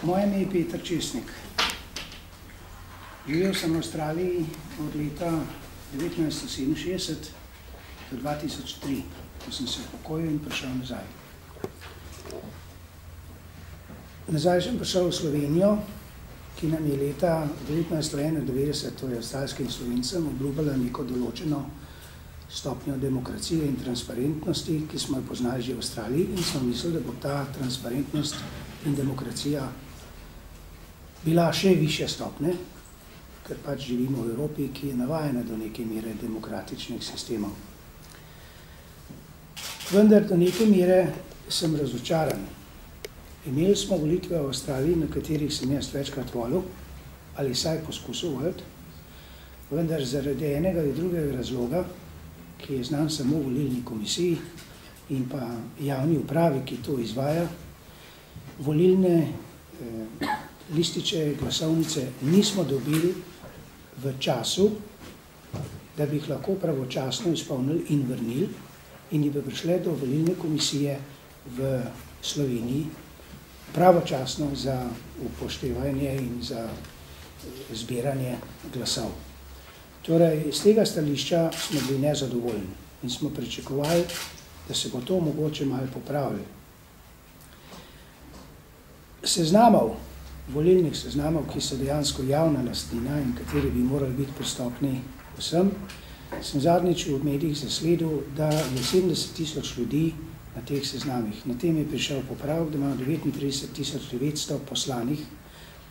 Moje ime je Peter Česnik. Živel sem v Avstraliji od leta 1967 do 2003, ko sem se upokojil in prišel nazaj. Nazaj sem prišel v Slovenijo, ki nam je leta 1991, to je avstralskim Slovencem, obljubila neko določeno stopnjo demokracije in transparentnosti, ki smo jo poznali že v Avstraliji, in smo mislili, da bo ta transparentnost in demokracija bila še višje stopne, ker pač živimo v Evropi, ki je navajena do neke mere demokratičnih sistemov. Vendar do neke mere sem razočaran. Imeli smo volitve v Avstraliji, na katerih sem jaz večkrat volil, ali vsaj poskusil voliti, vendar zaradi enega ali drugega razloga, ki je znan samo volilni komisiji in pa javni upravi, ki to izvaja, volilne lističe, glasovnice nismo dobili v času, da bi jih lahko pravočasno izpolnili in vrnili, in bi prišle do volilne komisije v Sloveniji pravočasno za upoštevanje in za zbiranje glasov. Torej, z tega stališča smo bili nezadovoljni in smo pričakovali, da se bo to mogoče malo popravilo. Seznamov, volilnih seznamov, ki so dejansko javna lastnina in kateri bi morali biti pristopni vsem, sem zadnjič v medijih zasledil, da je 70 tisoč ljudi na teh seznamih. Na tem je prišel popravek, da imamo 39.900 poslanih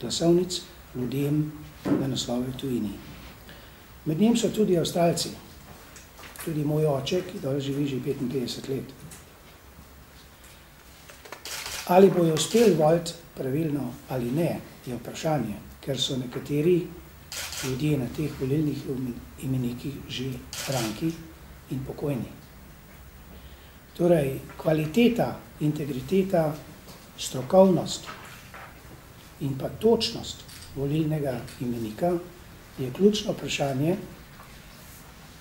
glasovnic ljudem na naslove v tujini. Med njim so tudi Avstralci, tudi moj oče, ki dole živi že 55 let. Ali bojo uspeli voliti pravilno ali ne, je vprašanje, ker so nekateri ljudje na teh volilnih imenikih že franki in pokojni. Torej, kvaliteta, integriteta, strokovnost in pa točnost volilnega imenika je ključno vprašanje,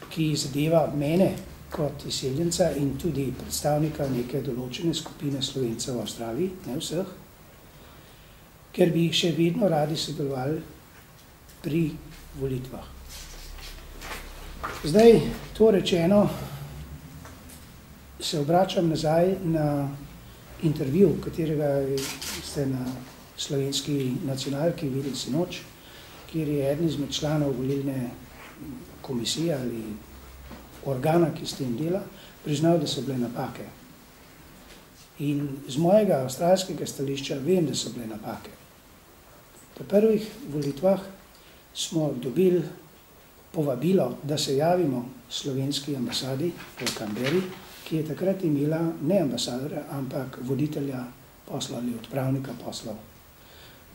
ki zadeva mene kot izseljenca in tudi predstavnika neke določene skupine Slovencev v Avstraliji, ne vseh, ker bi jih še vedno radi sodelovali pri volitvah. Zdaj, to rečeno, se obračam nazaj na intervju, katerega ste na slovenski nacionalki videli sinoč, kjer je eden izmed članov volilne komisije ali organa, ki s tem dela, priznal, da so bile napake. In z mojega avstralskega stališča vem, da so bile napake. Po prvih volitvah smo dobili povabilo, da se javimo slovenski ambasadi v Canberri, ki je takrat imela ne ambasadora, ampak voditelja poslov ali odpravnika poslov.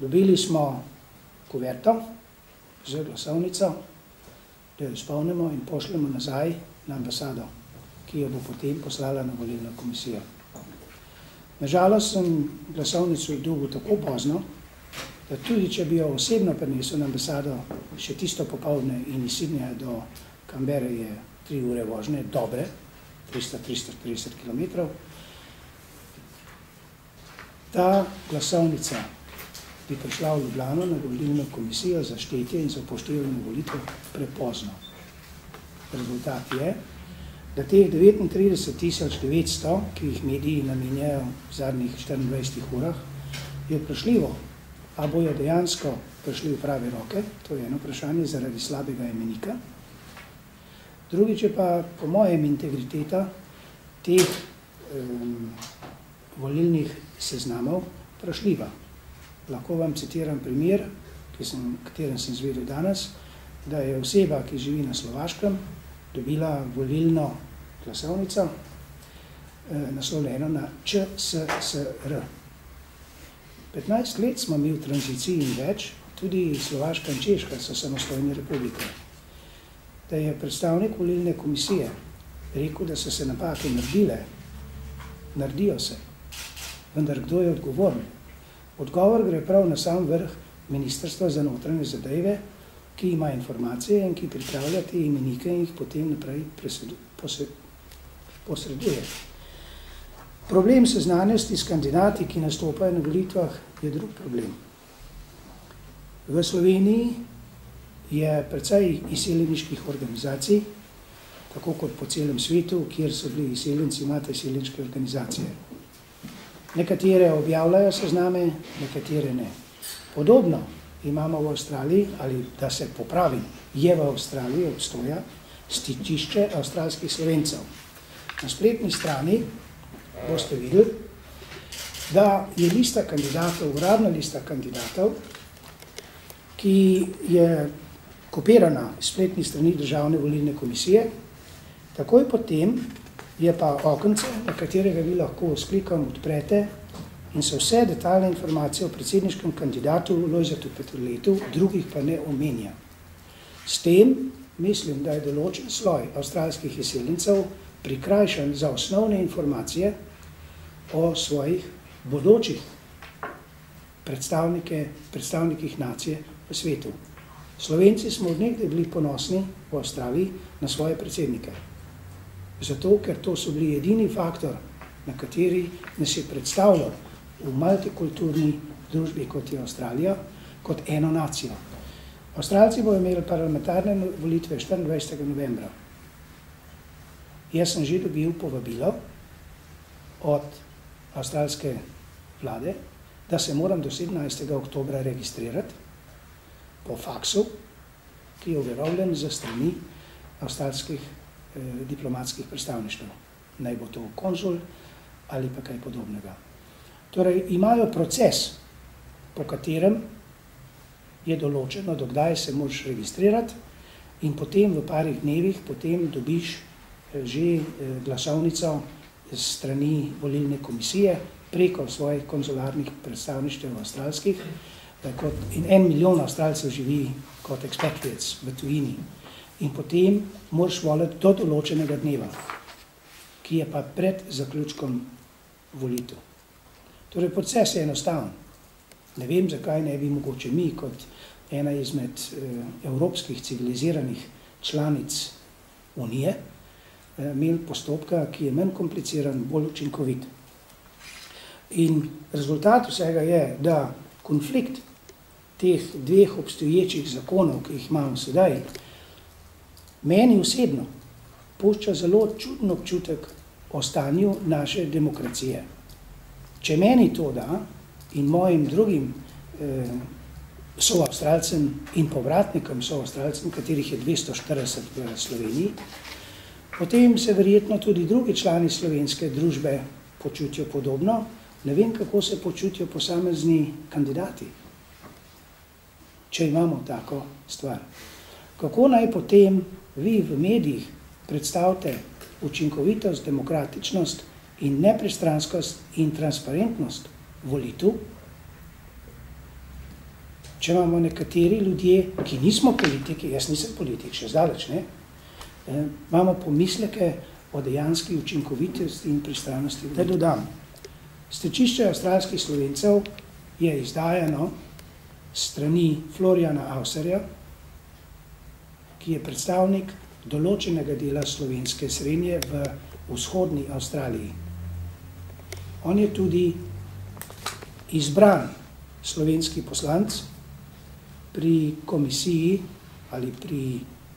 Dobili smo kuverto z glasovnico, da jo izpolnimo in pošljemo nazaj na ambasado, ki jo bo potem poslala na volilno komisijo. Nažalost sem glasovnico dobil tako pozno, da tudi če bi jo osebno prinesel na ambasado še tisto popoldne in iz Sydneyja do Canberre je 3 ure vožnje, dobre, 300-330 km, ta glasovnica bi prišla v Ljubljano na volilno komisijo za štetje in za upoštevanje volitev prepozno. Rezultat je, da teh 39.900, ki jih mediji namenjajo v zadnjih 24 urah, je vprašljivo, a bojo dejansko prišli v prave roke, to je eno vprašanje zaradi slabega imenika. Drugič je pa, po mojem, integriteta teh volilnih seznamov vprašljiva. Lahko vam citiram primer, katerem sem izvedel danes, da je oseba, ki živi na Slovaškem, dobila volilno glasovnico naslovljeno na ČSSR. 15 let smo mi v tranziciji in več, tudi Slovaška in Češka so samostojne republike. Da je predstavnik volilne komisije rekel, da so se napake naredile, naredijo se, vendar kdo je odgovoren? Odgovor gre prav na sam vrh Ministrstva za notranje zadeve, ki ima informacije in ki pripravlja te imenike in jih potem naprej posreduje. Problem seznanjenosti s kandidati, ki nastopajo na volitvah, je drug problem. V Sloveniji je precej izseljeniških organizacij, tako kot po celem svetu, kjer so bili izseljenci, imate izseljenške organizacije. Nekatere objavljajo sezname, nekatere ne. Podobno imamo v Avstraliji, ali da se popravim, je v Avstraliji obstoja stičišče avstralskih Slovencev. Na spletni strani boste videli, da je lista kandidatov, uradna lista kandidatov, ki je kopirana iz spletnih strani Državne volilne komisije. Takoj potem je pa okence, na katerega vi lahko s klikom odprete in so vse detaljne informacije o predsedniškem kandidatu Lojzetu Peterletu, drugih pa ne omenja. S tem mislim, da je določen sloj avstralskih izseljencev prikrajšan za osnovne informacije o svojih bodočih predstavnikih nacije v svetu. Slovenci smo od nekdaj bili ponosni v Avstraliji na svoje predsednike. Zato, ker to so bili edini faktor, na kateri nas je predstavljal v multikulturni družbi, kot je Avstralija, kot eno nacijo. Avstralci bodo imeli parlamentarne volitve 24. novembra. Jaz sem že dobil povabilo od avstralske vlade, da se moram do 17. oktobra registrirati po faksu, ki je overovljen za strani avstralskih diplomatskih predstavništev. Naj bo to konzul ali pa kaj podobnega. Torej, imajo proces, po katerem je določeno, do kdaj se moraš registrirati in potem v parih dnevih potem dobiš že glasovnico s strani volilne komisije preko svojih konzularnih predstavništev avstralskih. In 1 milijon Avstralcev živi kot expatriates v tujini. In potem moraš voliti do določenega dneva, ki je pa pred zaključkom volitev. Torej, proces je enostaven. Ne vem, zakaj ne bi mogoče mi, kot ena izmed evropskih civiliziranih članic Unije, imeli postopka, ki je manj kompliciran, bolj učinkovit. In rezultat vsega je, da konflikt teh dveh obstoječih zakonov, ki jih imamo sedaj, meni osebno pušča zelo čuden občutek o stanju naše demokracije. Če meni to da in mojim drugim soavstralcem in povratnikom soavstralcem, katerih je 240 v Sloveniji, potem se verjetno tudi drugi člani slovenske družbe počutijo podobno. Ne vem, kako se počutijo posamezni kandidati, če imamo tako stvar. Kako naj potem vi v medijih predstavite učinkovitost, demokratičnost in nepristranskost in transparentnost volitev, če imamo nekateri ljudje, ki nismo politiki, jaz nisem politik, še zdaleč ne, imamo pomisleke o dejanski učinkovitosti in pristranosti. Da dodam, stičišče avstralskih Slovencev je izdajano strani Floriana Avserja, ki je predstavnik določenega dela slovenske srednje v vzhodni Avstraliji. On je tudi izbran slovenski poslanec pri komisiji ali pri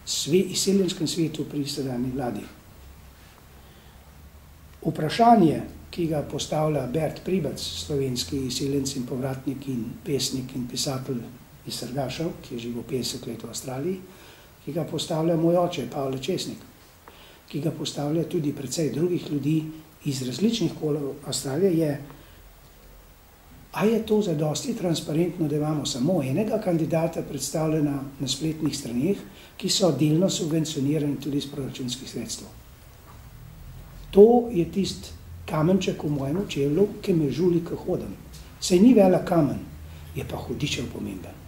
izseljenskem svetu pri sedanji vladi. Vprašanje, ki ga postavlja Bert Pribac, slovenski izseljenec in povratnik in pesnik in pisatelj iz Srgašev, ki je živel 50 let v Avstraliji, ki ga postavlja moj oče, Pavle Česnik, ki ga postavlja tudi precej drugih ljudi iz različnih kolov Avstralije, je, a je to zadosti transparentno, da imamo samo enega kandidata predstavljena na spletnih straneh, ki so delno subvencionirani tudi iz proračunskih sredstev. To je tisti kamenček v mojem čevlju, ki me žuli, ko hodim. Saj ni velik kamen, je pa hudičev pomemben.